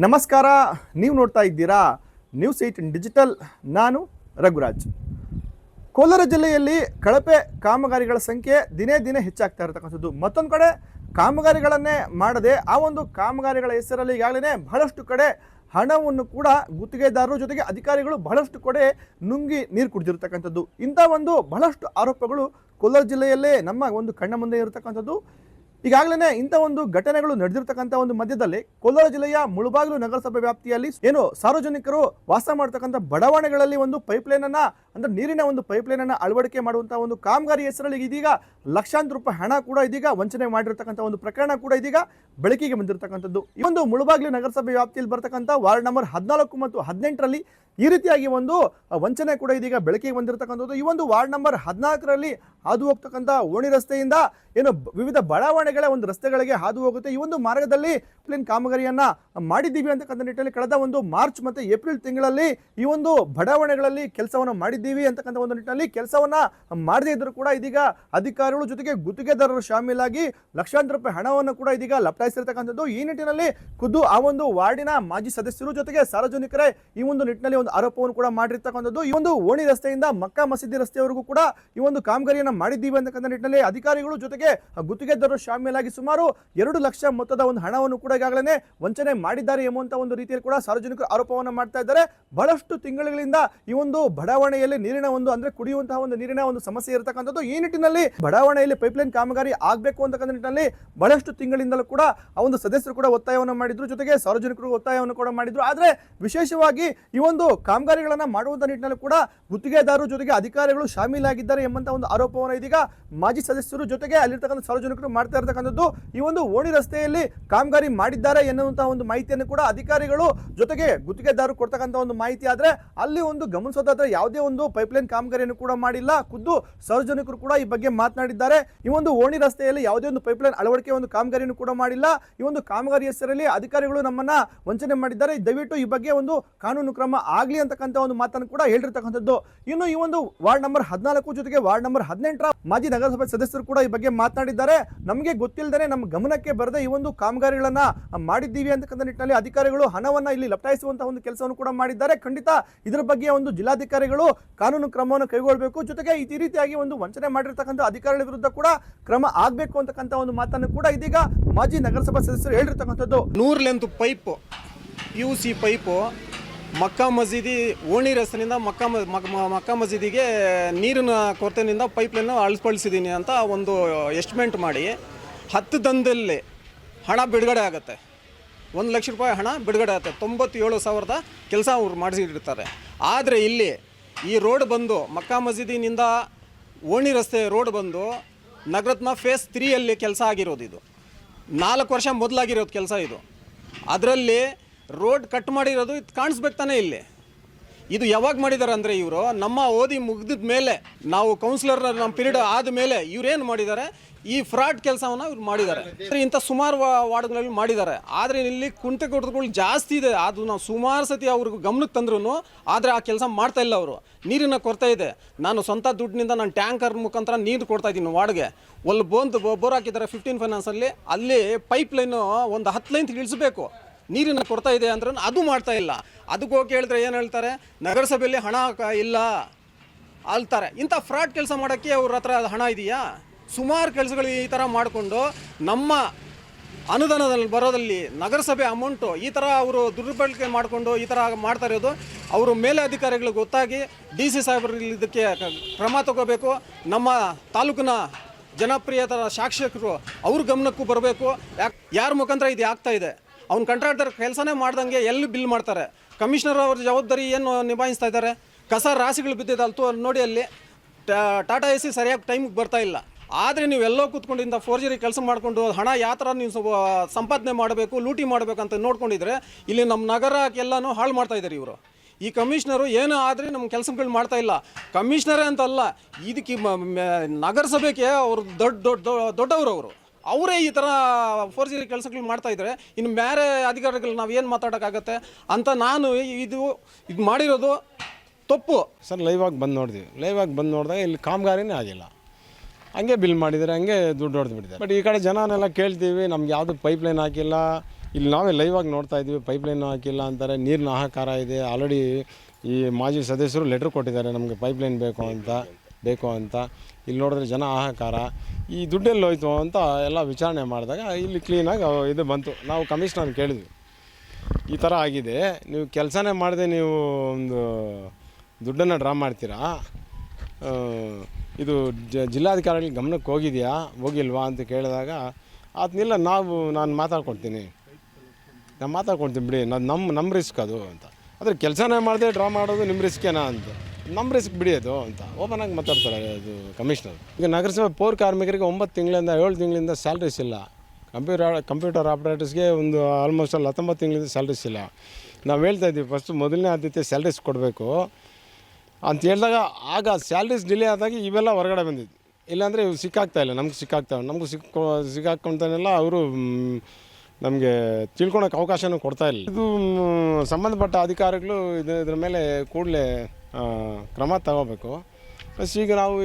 ನಮಸ್ಕಾರ. ನೀವು ನೋಡ್ತಾ ಇದ್ದೀರಾ ನ್ಯೂಸ್ 8 ಡಿಜಿಟಲ್. ನಾನು ರಘುರಾಜ್. ಕೋಲಾರ ಜಿಲ್ಲೆಯಲ್ಲಿ ಕಳಪೆ ಕಾಮಗಾರಿಗಳ ಸಂಖ್ಯೆ ದಿನೇ ದಿನೇ ಹೆಚ್ಚಾಗ್ತಾ ಇರತಕ್ಕಂಥದ್ದು. ಮತ್ತೊಂದು ಕಡೆ ಕಾಮಗಾರಿಗಳನ್ನೇ ಮಾಡದೆ ಆ ಒಂದು ಕಾಮಗಾರಿಗಳ ಹೆಸರಲ್ಲಿ ಈಗಾಗಲೇ ಬಹಳಷ್ಟು ಕಡೆ ಹಣವನ್ನು ಕೂಡ ಗುತ್ತಿಗೆದಾರರು ಜೊತೆಗೆ ಅಧಿಕಾರಿಗಳು ಬಹಳಷ್ಟು ಕಡೆ ನುಂಗಿ ನೀರು ಕುಡಿದಿರ್ತಕ್ಕಂಥದ್ದು. ಇಂಥ ಒಂದು ಬಹಳಷ್ಟು ಆರೋಪಗಳು ಕೋಲಾರ ಜಿಲ್ಲೆಯಲ್ಲೇ ನಮ್ಮ ಒಂದು ಕಣ್ಣ ಮುಂದೆ ಇರತಕ್ಕಂಥದ್ದು. ಈಗಾಗಲೇ ಇಂಥ ಒಂದು ಘಟನೆಗಳು ನಡೆದಿರ್ತಕ್ಕಂಥ ಒಂದು ಮಧ್ಯದಲ್ಲಿ ಕೋಲಾರ ಜಿಲ್ಲೆಯ ಮುಳಬಾಗಿಲು ನಗರಸಭೆ ವ್ಯಾಪ್ತಿಯಲ್ಲಿ ಏನು ಸಾರ್ವಜನಿಕರು ವಾಸ ಮಾಡತಕ್ಕಂಥ ಬಡಾವಣೆಗಳಲ್ಲಿ ಒಂದು ಪೈಪ್ಲೈನ್ ಅನ್ನ ಅಂದ್ರೆ ನೀರಿನ ಒಂದು ಪೈಪ್ಲೈನ್ ಅನ್ನ ಅಳವಡಿಕೆ ಮಾಡುವಂತಹ ಒಂದು ಕಾಮಗಾರಿ ಹೆಸರಲ್ಲಿ ಇದೀಗ ಲಕ್ಷಾಂತರ ರೂಪಾಯಿ ಹಣ ಕೂಡ ಇದೀಗ ವಂಚನೆ ಮಾಡಿರ್ತಕ್ಕಂಥ ಒಂದು ಪ್ರಕರಣ ಕೂಡ ಇದೀಗ ಬೆಳಕಿಗೆ ಬಂದಿರತಕ್ಕಂಥದ್ದು. ಈ ಒಂದು ಮುಳಬಾಗಿಲು ನಗರಸಭೆ ವ್ಯಾಪ್ತಿಯಲ್ಲಿ ಬರ್ತಕ್ಕಂಥ ವಾರ್ಡ್ ನಂಬರ್ 14 ಮತ್ತು 18ರಲ್ಲಿ ಈ ರೀತಿಯಾಗಿ ಒಂದು ವಂಚನೆ ಕೂಡ ಇದೀಗ ಬೆಳಕಿಗೆ ಬಂದಿರತಕ್ಕಂಥದ್ದು. ಈ ಒಂದು ವಾರ್ಡ್ ನಂಬರ್ 14ರಲ್ಲಿ ಹಾದು ಹೋಗ್ತಕ್ಕಂಥ ಓಣಿ ರಸ್ತೆಯಿಂದ ಏನು ವಿವಿಧ ಬಡಾವಣೆಗಳ ಒಂದು ರಸ್ತೆಗಳಿಗೆ ಹಾದು ಹೋಗುತ್ತೆ. ಈ ಒಂದು ಮಾರ್ಗದಲ್ಲಿ ಪ್ಲೇನ್ ಕಾಮಗಾರಿಯನ್ನ ಮಾಡಿದ್ದೀವಿ ಅಂತಕ್ಕಂಥ ನಿಟ್ಟಿನಲ್ಲಿ ಕಳೆದ ಒಂದು ಮಾರ್ಚ್ ಮತ್ತು ಏಪ್ರಿಲ್ ತಿಂಗಳಲ್ಲಿ ಈ ಒಂದು ಬಡಾವಣೆಗಳಲ್ಲಿ ಕೆಲಸವನ್ನು ಮಾಡಿದ್ದೀವಿ ಅಂತಕ್ಕಂಥ ಒಂದು ನಿಟ್ಟಿನಲ್ಲಿ ಕೆಲಸವನ್ನ ಮಾಡದೇ ಇದ್ರೂ ಕೂಡ ಇದೀಗ ಅಧಿಕಾರಿಗಳು ಜೊತೆಗೆ ಗುತ್ತಿಗೆದಾರರು ಶಾಮೀಲಾಗಿ ಲಕ್ಷಾಂತರ ರೂಪಾಯಿ ಹಣವನ್ನು ಕೂಡ ಇದೀಗ ಲಪಟಾಯಿಸಿರ್ತಕ್ಕಂಥದ್ದು. ಈ ನಿಟ್ಟಿನಲ್ಲಿ ಖುದ್ದು ಆ ಒಂದು ವಾರ್ಡಿನ ಮಾಜಿ ಸದಸ್ಯರು ಜೊತೆಗೆ ಸಾರ್ವಜನಿಕರೇ ಈ ಒಂದು ನಿಟ್ಟಿನಲ್ಲಿ ಒಂದು ಆರೋಪವನ್ನು ಕೂಡ ಮಾಡಿರ್ತಕ್ಕಂಥದ್ದು. ಈ ಒಂದು ಓಣಿ ರಸ್ತೆಯಿಂದ ಮಕ್ಕಾ ಮಸೀದಿ ರಸ್ತೆಯವರೆಗೂ ಕೂಡ ಈ ಒಂದು ಕಾಮಗಾರಿಯನ್ನ ಮಾಡಿದ್ದೀವಿ ಅಂತಕ್ಕಂಥ ನಿಟ್ಟಿನಲ್ಲಿ ಅಧಿಕಾರಿಗಳು ಜೊತೆಗೆ ಗುತ್ತಿಗೆದಾರರು ಶಾಮೀಲಾಗಿ ಸುಮಾರು 2 ಲಕ್ಷ ಮೊತ್ತದ ಒಂದು ಹಣವನ್ನು ಕೂಡ ಈಗಾಗಲೇ ವಂಚನೆ ಮಾಡಿದ್ದಾರೆ ಎಂಬುವಂತ ಒಂದು ರೀತಿಯಲ್ಲಿ ಕೂಡ ಸಾರ್ವಜನಿಕರು ಆರೋಪವನ್ನು ಮಾಡ್ತಾ ಇದ್ದಾರೆ. ಬಹಳಷ್ಟು ತಿಂಗಳುಗಳಿಂದ ಈ ಒಂದು ಬಡಾವಣೆಯಲ್ಲಿ ನೀರಿನ ಒಂದು ಅಂದ್ರೆ ಕುಡಿಯುವಂತಹ ಒಂದು ನೀರಿನ ಒಂದು ಸಮಸ್ಯೆ ಇರತಕ್ಕಂಥದ್ದು. ಈ ನಿಟ್ಟಿನಲ್ಲಿ ಬಡಾವಣೆಯಲ್ಲಿ ಪೈಪ್ಲೈನ್ ಕಾಮಗಾರಿ ಆಗಬೇಕು ಅಂತಕ್ಕಂಥ ನಿಟ್ಟಿನಲ್ಲಿ ಬಹಳಷ್ಟು ತಿಂಗಳಿಂದಲೂ ಕೂಡ ಆ ಒಂದು ಸದಸ್ಯರು ಕೂಡ ಒತ್ತಾಯವನ್ನು ಮಾಡಿದ್ರು, ಜೊತೆಗೆ ಸಾರ್ವಜನಿಕರು ಒತ್ತಾಯವನ್ನು ಕೂಡ ಮಾಡಿದ್ರು. ಆದ್ರೆ ವಿಶೇಷವಾಗಿ ಈ ಒಂದು ಕಾಮಗಾರಿಗಳನ್ನ ಮಾಡುವಂತ ನಿಟ್ಟಿನಲ್ಲಿ ಕೂಡ ಗುತ್ತಿಗೆದಾರರು ಜೊತೆಗೆ ಅಧಿಕಾರಿಗಳು ಶಾಮೀಲಾಗಿದ್ದಾರೆ ಎಂಬಂತ ಒಂದು ಆರೋಪವನ್ನು ಇದೀಗ ಮಾಜಿ ಸದಸ್ಯರು ಜೊತೆಗೆ ಅಲ್ಲಿರ್ತಕ್ಕಂಥ ಸಾರ್ವಜನಿಕರು ಮಾಡ್ತಾ ಇರತಕ್ಕಂಥದ್ದು. ಈ ಒಂದು ಓಣಿ ರಸ್ತೆಯಲ್ಲಿ ಕಾಮಗಾರಿ ಮಾಡಿದ್ದಾರೆ ಎನ್ನುವಂತಹ ಒಂದು ಮಾಹಿತಿಯನ್ನು ಕೂಡ ಅಧಿಕಾರಿಗಳು ಜೊತೆಗೆ ಗುತ್ತಿಗೆದಾರರು ಕೊಡ್ತಕ್ಕಂಥ ಒಂದು ಮಾಹಿತಿ. ಆದ್ರೆ ಅಲ್ಲಿ ಒಂದು ಗಮನಿಸೋದಾದ್ರೆ ಯಾವುದೇ ಒಂದು ಪೈಪ್ಲೈನ್ ಕಾಮಗಾರಿಯನ್ನು ಕೂಡ ಮಾಡಿಲ್ಲ. ಖುದ್ದು ಸಾರ್ವಜನಿಕರು ಕೂಡ ಈ ಬಗ್ಗೆ ಮಾತನಾಡಿದ್ದಾರೆ. ಈ ಒಂದು ಓಣಿ ರಸ್ತೆಯಲ್ಲಿ ಯಾವುದೇ ಒಂದು ಪೈಪ್ಲೈನ್ ಅಳವಡಿಕೆ ಒಂದು ಕಾಮಗಾರಿಯನ್ನು ಕೂಡ ಮಾಡಿಲ್ಲ. ಈ ಒಂದು ಕಾಮಗಾರಿ ಹೆಸರಲ್ಲಿ ಅಧಿಕಾರಿಗಳು ನಮ್ಮನ್ನ ವಂಚನೆ ಮಾಡಿದ್ದಾರೆ, ದಯವಿಟ್ಟು ಈ ಬಗ್ಗೆ ಒಂದು ಕಾನೂನು ಕ್ರಮ ಆಗ್ಲಿ ಅಂತಕ್ಕಂಥ ಒಂದು ಮಾತನ್ನು ಕೂಡ ಹೇಳಿರ್ತಕ್ಕಂಥದ್ದು. ಇನ್ನು ಈ ಒಂದು ವಾರ್ಡ್ ನಂಬರ್ 14 ಜೊತೆಗೆ ವಾರ್ಡ್ ನಂಬರ್ 18ರ ಮಾಜಿ ನಗರಸಭೆ ಸದಸ್ಯರು ಕೂಡ ಈ ಬಗ್ಗೆ ಮಾತನಾಡಿದ್ದಾರೆ. ನಮಗೆ ಗೊತ್ತಿಲ್ಲದೆ ನಮ್ಮ ಗಮನಕ್ಕೆ ಬರದೆ ಈ ಒಂದು ಕಾಮಗಾರಿಗಳನ್ನ ಮಾಡಿದ್ದೀವಿ ಅಂತಕ್ಕಂಥ ನಿಟ್ಟಿನಲ್ಲಿ ಅಧಿಕಾರಿಗಳು ಹಣವನ್ನ ಇಲ್ಲಿ ಲಪಟಾಯಿಸುವಂತಹ ಒಂದು ಕೆಲಸವನ್ನು ಕೂಡ ಮಾಡಿದ್ದಾರೆ. ಖಂಡಿತ ಇದರ ಬಗ್ಗೆ ಒಂದು ಜಿಲ್ಲಾಧಿಕಾರಿಗಳು ಕಾನೂನು ಕ್ರಮವನ್ನು ಕೈಗೊಳ್ಳಬೇಕು, ಜೊತೆಗೆ ಈ ರೀತಿಯಾಗಿ ಒಂದು ವಂಚನೆ ಮಾಡಿರ್ತಕ್ಕಂಥ ಅಧಿಕಾರಿಗಳ ವಿರುದ್ಧ ಕೂಡ ಕ್ರಮ ಆಗಬೇಕು ಅಂತಕ್ಕಂಥ ಒಂದು ಮಾತನ್ನು ಕೂಡ ಇದೀಗ ಮಾಜಿ ನಗರಸಭಾ ಸದಸ್ಯರು ಹೇಳಿರ್ತಕ್ಕಂಥದ್ದು. 100 ಲೆಂತ್ ಪೈಪ್ PUC ಪೈಪು ಮಕ್ಕಾ ಮಸೀದಿ ಓಣಿ ರಸ್ತೆಯಿಂದ ಮಕ್ಕಾ ಮಸೀದಿಗೆ ನೀರಿನ ಕೊರತೆಯಿಂದ ಪೈಪ್ಲೈನು ಅಳಿಸ್ಕೊಳಿಸಿದ್ದೀನಿ ಅಂತ ಒಂದು ಎಸ್ಟಿಮೇಟ್ ಮಾಡಿ 10 ದಿನದಲ್ಲಿ ಹಣ ಬಿಡುಗಡೆ ಆಗುತ್ತೆ. 1 ಲಕ್ಷ ರೂಪಾಯಿ ಹಣ ಬಿಡುಗಡೆ ಆಗುತ್ತೆ. 97,000 ಕೆಲಸ ಅವ್ರು ಮಾಡಿಸಿರ್ತಾರೆ. ಆದರೆ ಇಲ್ಲಿ ಈ ರೋಡ್ ಬಂದು ಮಕ್ಕಾ ಮಸೀದಿನಿಂದ ಓಣಿ ರಸ್ತೆ ರೋಡ್ ಬಂದು ನಗರತ್ನ ಫೇಸ್ 3ಯಲ್ಲಿ ಕೆಲಸ ಆಗಿರೋದು. ಇದು 4 ವರ್ಷ ಮೊದಲಾಗಿರೋದು ಕೆಲಸ. ಇದು ಅದರಲ್ಲಿ ರೋಡ್ ಕಟ್ ಮಾಡಿರೋದು ಇದು ಕಾಣಿಸ್ಬೇಕು ತಾನೇ. ಇಲ್ಲಿ ಇದು ಯಾವಾಗ ಮಾಡಿದ್ದಾರೆ ಅಂದರೆ ಇವರು ನಮ್ಮ ಓದಿ ಮುಗಿದ ಮೇಲೆ, ನಾವು ಕೌನ್ಸಿಲರ್ ನಮ್ಮ ಪೀರಿಯಡ್ ಆದ ಮೇಲೆ ಇವ್ರೇನು ಮಾಡಿದ್ದಾರೆ, ಈ ಫ್ರಾಡ್ ಕೆಲಸವನ್ನು ಇವ್ರು ಮಾಡಿದ್ದಾರೆ. ಇಂಥ ಸುಮಾರು ವಾರ್ಡ್ಗಳಲ್ಲಿ ಮಾಡಿದ್ದಾರೆ. ಆದರೆ ಇಲ್ಲಿ ಕುಂಟೆ ಕೊಡಗಳು ಜಾಸ್ತಿ ಇದೆ. ಅದು ನಾವು ಸುಮಾರು ಸತಿ ಅವ್ರಿಗೆ ಗಮನಕ್ಕೆ ತಂದ್ರೂ ಆದರೆ ಆ ಕೆಲಸ ಮಾಡ್ತಾ ಇಲ್ಲ. ಅವರು ನೀರಿನ ಕೊರತೆ ಇದೆ. ನಾನು ಸ್ವಂತ ದುಡ್ಡಿನಿಂದ ನಾನು ಟ್ಯಾಂಕರ್ ಮುಖಾಂತರ ನೀರು ಕೊಡ್ತಾ ಇದ್ದೀನಿ ವಾರ್ಡ್ಗೆ. ಬೋರ್ ಹಾಕಿದ್ದಾರೆ 15 ಫೈನಾನ್ಸಲ್ಲಿ. ಅಲ್ಲಿ ಪೈಪ್ ಲೈನು ಒಂದು 10 ಲೈನ್ ಇಳಿಸಬೇಕು, ನೀರಿನ ಕೊರತೆ ಇದೆ ಅಂದ್ರೆ ಅದು ಮಾಡ್ತಾ ಇಲ್ಲ. ಅದಕ್ಕೆ ಹೋಗಿ ಹೇಳಿದ್ರೆ ಏನು ಹೇಳ್ತಾರೆ, ನಗರಸಭೆಯಲ್ಲಿ ಹಣ ಇಲ್ಲ ಅಲ್ತಾರೆ. ಇಂಥ ಫ್ರಾಡ್ ಕೆಲಸ ಮಾಡೋಕ್ಕೆ ಅವ್ರ ಹತ್ರ ಹಣ ಇದೆಯಾ? ಸುಮಾರು ಕೆಲಸಗಳು ಈ ಥರ ಮಾಡಿಕೊಂಡು ನಮ್ಮ ಅನುದಾನದಲ್ಲಿ ಬರೋದಲ್ಲಿ ನಗರಸಭೆ ಅಮೌಂಟು ಈ ಥರ ಅವರು ದುರ್ಬಳಕೆ ಮಾಡಿಕೊಂಡು ಈ ಥರ ಮಾಡ್ತಾ ಇರೋದು ಅವರು ಮೇಲೆ ಅಧಿಕಾರಿಗಳಿಗೆ ಗೊತ್ತಾಗಿ DC ಸಾಹೇಬರು ಇದಕ್ಕೆ ಕ್ರಮ ತಗೋಬೇಕು. ನಮ್ಮ ತಾಲೂಕಿನ ಜನಪ್ರಿಯತರ ಶಾಸಕರು ಅವ್ರ ಗಮನಕ್ಕೂ ಬರಬೇಕು. ಯಾರ ಮುಖಾಂತರ ಇದು ಆಗ್ತಾ ಇದೆ. ಅವ್ನು ಕಾಂಟ್ರಾಕ್ಟರ್ ಕೆಲಸನೇ ಮಾಡ್ದಂಗೆ ಎಲ್ಲಿ ಬಿಲ್ ಮಾಡ್ತಾರೆ. ಕಮಿಷನರ್ ಅವ್ರ ಜವಾಬ್ದಾರಿ ಏನು ನಿಭಾಯಿಸ್ತಾ ಇದ್ದಾರೆ. ಕಸ ರಾಶಿಗಳು ಬಿದ್ದಿದೆ ಅಲ್ತು ನೋಡಿ. ಅಲ್ಲಿ ಟಾಟಾ AC ಸರಿಯಾಗಿ ಟೈಮಿಗೆ ಬರ್ತಾ ಇಲ್ಲ. ಆದರೆ ನೀವು ಎಲ್ಲೋ ಕೂತ್ಕೊಂಡಿಂದ ಫೋರ್ಜರಿ ಕೆಲಸ ಮಾಡಿಕೊಂಡು ಹಣ ಯಾವ ಥರ ನೀವು ಸಂಪಾದನೆ ಮಾಡಬೇಕು, ಲೂಟಿ ಮಾಡಬೇಕು ಅಂತ ನೋಡ್ಕೊಂಡಿದ್ರೆ ಇಲ್ಲಿ ನಮ್ಮ ನಗರಕ್ಕೆಲ್ಲನೂ ಹಾಳು ಮಾಡ್ತಾ ಇದ್ದಾರೆ ಇವರು. ಈ ಕಮಿಷನರು ಏನು ಆದರೆ ನಮ್ಮ ಕೆಲಸಗಳು ಮಾಡ್ತಾ ಇಲ್ಲ. ಕಮಿಷನರೇ ಅಂತಲ್ಲ, ಇದಕ್ಕೆ ನಗರಸಭೆಗೆ ಅವರು ದೊಡ್ಡವರು ಅವರೇ ಈ ಥರ ಫೋರ್ಜರಿ ಕೆಲಸಗಳು ಮಾಡ್ತಾ ಇದ್ದಾರೆ. ಇನ್ನು ಬೇರೆ ಅಧಿಕಾರಿಗಳು ನಾವು ಏನು ಮಾತಾಡೋಕ್ಕಾಗತ್ತೆ ಅಂತ ನಾನು ಇದು ಮಾಡಿರೋದು ತಪ್ಪು ಸರ್. ಲೈವಾಗಿ ಬಂದು ನೋಡಿದಾಗ ಇಲ್ಲಿ ಕಾಮಗಾರಿನೇ ಆಗಿಲ್ಲ. ಹಂಗೆ ಬಿಲ್ ಮಾಡಿದರೆ ಹಂಗೆ ದುಡ್ಡು ಹೊಡೆದು ಬಿಟ್ಟಿದ್ದಾರೆ. ಬಟ್ ಈ ಕಡೆ ಜನನೆಲ್ಲ ಕೇಳ್ತೀವಿ, ನಮ್ಗೆ ಯಾವುದು ಪೈಪ್ಲೈನ್ ಹಾಕಿಲ್ಲ, ಇಲ್ಲಿ ನಾವೇ ಲೈವಾಗಿ ನೋಡ್ತಾ ಇದ್ದೀವಿ. ಪೈಪ್ಲೈನ್ ಹಾಕಿಲ್ಲ ಅಂತಾರೆ, ನೀರಿನ ಹಾಹಾಕಾರ ಇದೆ. ಆಲ್ರೆಡಿ ಈ ಮಾಜಿ ಸದಸ್ಯರು ಲೆಟ್ರ್ ಕೊಟ್ಟಿದ್ದಾರೆ, ನಮಗೆ ಪೈಪ್ಲೈನ್ ಬೇಕು ಅಂತ. ಇಲ್ಲಿ ನೋಡಿದ್ರೆ ಜನ ಹಾಹಾಕಾರ, ಈ ದುಡ್ಡೆಲ್ಲಿ ಹೋಯ್ತು ಅಂತ ಎಲ್ಲ ವಿಚಾರಣೆ ಮಾಡಿದಾಗ ಇಲ್ಲಿ ಕ್ಲೀನಾಗಿ ಇದು ಬಂತು. ನಾವು ಕಮಿಷನರ್ ಕೇಳಿದ್ವಿ, ಈ ಥರ ಆಗಿದೆ, ನೀವು ಕೆಲಸನೇ ಮಾಡದೆ ನೀವು ಒಂದು ದುಡ್ಡನ್ನು ಡ್ರಾ ಮಾಡ್ತೀರಾ, ಇದು ಜಿಲ್ಲಾಧಿಕಾರಿಗಳಿಗೆ ಗಮನಕ್ಕೆ ಹೋಗಿಲ್ವಾ ಅಂತ ಕೇಳಿದಾಗ ಅದನ್ನೆಲ್ಲ ನಾನು ಮಾತಾಡ್ಕೊಡ್ತೀನಿ ಬಿಡಿ, ನಮ್ಮ ರಿಸ್ಕ್ ಅದು ಅಂತ. ಆದರೆ ಕೆಲಸನೇ ಮಾಡದೆ ಡ್ರಾ ಮಾಡೋದು ನಿಮ್ಮ ರಿಸ್ಕೇನಾ ಅಂತ, ನಮ್ಮ ರಿಸ್ಕ್ ಬಿಡಿ ಅದು ಅಂತ ಓಪನ್ ಆಗಿ ಮಾತಾಡ್ತಾರೆ ಅದು ಕಮಿಷನರ್. ಈಗ ನಗರಸಭೆ ಪೌರ ಕಾರ್ಮಿಕರಿಗೆ 9 ತಿಂಗಳಿಂದ 7 ತಿಂಗಳಿಂದ ಸ್ಯಾಲ್ರೀಸ್ ಇಲ್ಲ. ಕಂಪ್ಯೂಟರ್ ಆಪ್ರೇಟರ್ಸ್ಗೆ ಒಂದು ಆಲ್ಮೋಸ್ಟ್ 19 ತಿಂಗಳಿಂದ ಸ್ಯಾಲ್ರೀಸ್ ಇಲ್ಲ. ನಾವು ಹೇಳ್ತಾ ಇದ್ದೀವಿ ಫಸ್ಟು ಮೊದಲನೇ ಆದ್ಯತೆ ಸ್ಯಾಲ್ರೀಸ್ ಕೊಡಬೇಕು ಅಂತ ಹೇಳಿದಾಗ, ಆಗ ಸ್ಯಾಲ್ರೀಸ್ ಡಿಲೇ ಆದಾಗ ಇವೆಲ್ಲ ಹೊರಗಡೆ ಬಂದಿದ್ದು. ಇಲ್ಲಾಂದರೆ ಇವು ಸಿಕ್ಕಾಗ್ತಾಯಿಲ್ಲ, ನಮಗೂ ಸಿಕ್ಕಾಕೊಂತಾನೆಲ್ಲ ಅವರು ನಮಗೆ ತಿಳ್ಕೊಳಕ್ಕೆ ಅವಕಾಶನೂ ಕೊಡ್ತಾಯಿಲ್ಲ. ಇದು ಸಂಬಂಧಪಟ್ಟ ಅಧಿಕಾರಿಗಳು ಇದ್ರ ಮೇಲೆ ಕೂಡಲೇ ಕ್ರಮ ತಗೋಬೇಕು. ಪ್ಲಸ್ ಈಗ ನಾವು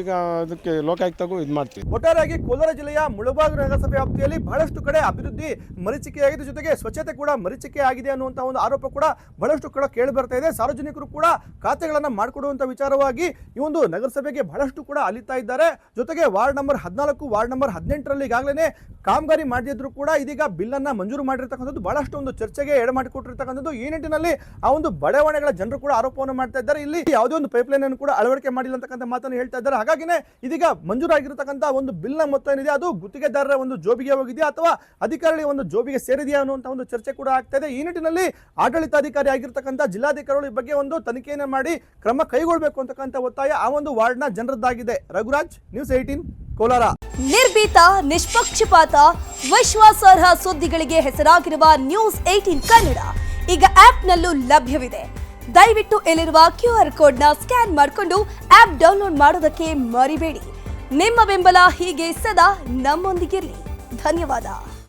ಅದಕ್ಕೆ ಲೋಕಾಯುಕ್ತಗೂ ಇದು ಮಾಡ್ತೀವಿ. ಒಟ್ಟಾರೆಯಾಗಿ ಕೋಲಾರ ಜಿಲ್ಲೆಯ ಮುಳಬಾಗಿಲು ನಗರಸಭೆ ವ್ಯಾಪ್ತಿಯಲ್ಲಿ ಬಹಳಷ್ಟು ಕಡೆ ಅಭಿವೃದ್ಧಿ ಮರೀಚಿಕೆಯಾಗಿದೆ, ಜೊತೆಗೆ ಸ್ವಚ್ಛತೆ ಕೂಡ ಮರೀಚಿಕೆ ಆಗಿದೆ ಅನ್ನುವಂಥ ಒಂದು ಆರೋಪ ಕೂಡ ಬಹಳಷ್ಟು ಕಡೆ ಕೇಳಿ ಬರ್ತಾ ಇದೆ. ಸಾರ್ವಜನಿಕರು ಕೂಡ ಖಾತೆಗಳನ್ನು ಮಾಡಿಕೊಡುವಂಥ ವಿಚಾರವಾಗಿ ಈ ಒಂದು ನಗರಸಭೆಗೆ ಬಹಳಷ್ಟು ಕೂಡ ಅಲಿತಾ ಇದ್ದಾರೆ. ಜೊತೆಗೆ ವಾರ್ಡ್ ನಂಬರ್ 14, ವಾರ್ಡ್ ನಂಬರ್ 18ರಲ್ಲಿ ಈಗಾಗಲೇ ಕಾಮಗಾರಿ ಮಾಡದಿದ್ರು ಕೂಡ ಇದೀಗ ಬಿಲ್ಲನ್ನು ಮಂಜೂರು ಮಾಡಿರ್ತಕ್ಕಂಥದ್ದು ಬಹಳಷ್ಟು ಒಂದು ಚರ್ಚೆಗೆ ಎಡೆಮಾಡಿಕೊಟ್ಟಿರ್ತಕ್ಕಂಥದ್ದು. ಈ ನಿಟ್ಟಿನಲ್ಲಿ ಆ ಒಂದು ಬಡಾವಣೆಗಳ ಜನರು ಕೂಡ ಆರೋಪವನ್ನು ಮಾಡ್ತಾ ಇದ್ದಾರೆ. ಇಲ್ಲಿ ಯಾವುದೇ ಒಂದು ಪೈಪ್ಲೈನ್ ಅನ್ನು ಕೂಡ ಅಳವಡಿಕೆ ಮಾಡಿಲ್ಲ ಅಂತಕ್ಕಂಥ ಮಾತನ್ನು ಹೇಳ್ತಾ ಇದ್ದಾರೆ. ಹಾಗಾಗಿನೇ ಇದೀಗ ಮಂಜೂರಾಗಿರ್ತಕ್ಕಂಥ ಒಂದು ಬಿಲ್ನ ಮೊತ್ತ ಏನಿದೆ ಅದು ಗುತ್ತಿಗೆದಾರರ ಒಂದು ಜೋಬಿಗೆ ಹೋಗಿದೆಯಾ ಅಥವಾ ಅಧಿಕಾರಿಗಳ ಒಂದು ಜೋಬಿಗೆ ಸೇರಿದೆಯಾ ಅನ್ನುವಂಥ ಒಂದು ಚರ್ಚೆ ಕೂಡ ಆಗ್ತಾ ಇದೆ. ಈ ನಿಟ್ಟಿನಲ್ಲಿ ಆಡಳಿತಾಧಿಕಾರಿ ಆಗಿರ್ತಕ್ಕಂಥ ಜಿಲ್ಲಾಧಿಕಾರಿಗಳು ಈ ಬಗ್ಗೆ ಒಂದು ತನಿಖೆಯನ್ನು ಮಾಡಿ ಕ್ರಮ ಕೈಗೊಳ್ಳಬೇಕು ಅಂತಕ್ಕಂಥ ಒತ್ತಾಯ ಆ ಒಂದು ವಾರ್ಡ್ನ ಜನರದ್ದಾಗಿದೆ. ರಘುರಾಜ್, ನ್ಯೂಸ್ 18 ಕೋಲಾರ. ನಿರ್ಭೀತ, ನಿಷ್ಪಕ್ಷಪಾತ, ವಿಶ್ವಾಸಾರ್ಹ ಸುದ್ದಿಗಳಿಗೆ ಹೆಸರಾಗಿರುವ ನ್ಯೂಸ್ 18 ಕನ್ನಡ ಈಗ ಆಪ್ನಲ್ಲೂ ಲಭ್ಯವಿದೆ. ದಯವಿಟ್ಟು ಇಲ್ಲಿರುವ QR ಕೋಡ್ನ ಸ್ಕ್ಯಾನ್ ಮಾಡಿಕೊಂಡು ಆಪ್ ಡೌನ್ಲೋಡ್ ಮಾಡೋದಕ್ಕೆ ಮರಿಬೇಡಿ. ನಿಮ್ಮ ಬೆಂಬಲ ಹೀಗೆ ಸದಾ ನಮ್ಮೊಂದಿಗಿರಲಿ. ಧನ್ಯವಾದ.